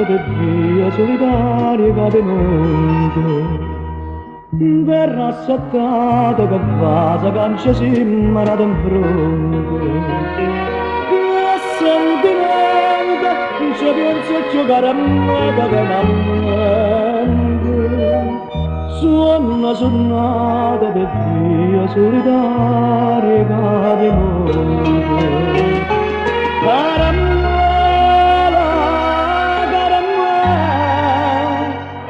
che via solitaria cade mondo. Verrà assattata che vasa cancia si marata in fronte. Che sentimento, ci penso a giocare a me che m'ammende. Suona sonata per via solitaria cade mondo. Caramella, caramella,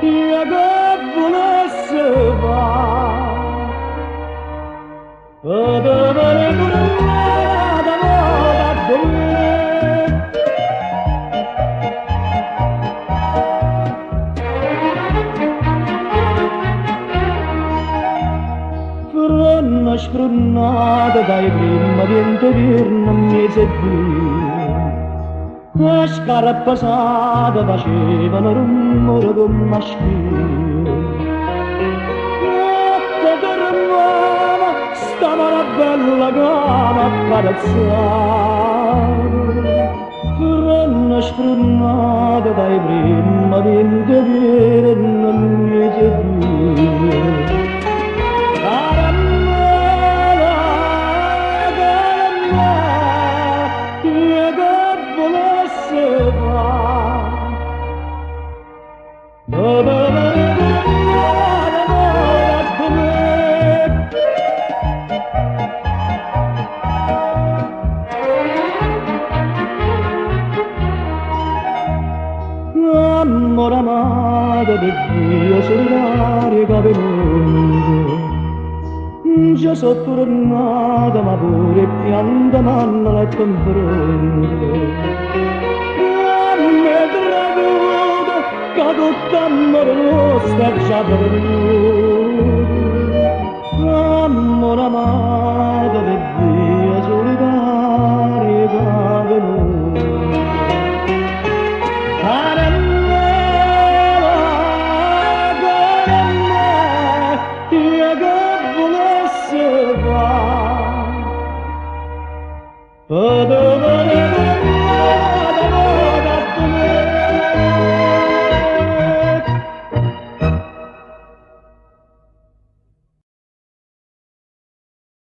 io che volesse fare, per vedere pure me d'amore con me. Fronna scronnata dai prima di intorirne mi seguì. La scarpa passata facevano rumore come maschile. Notte dormava, stava una bella cama accarezzata. Fronna scronnata dai prima di intorirne mi seguì. Amore amato per Dio solitario che venuto. Già sono tornata ma pure pianta m'hanno letto in fronte. Me creduto che tutto amore nostro è già perduto. Amore amato per Dio solitario che venuto. Caramella,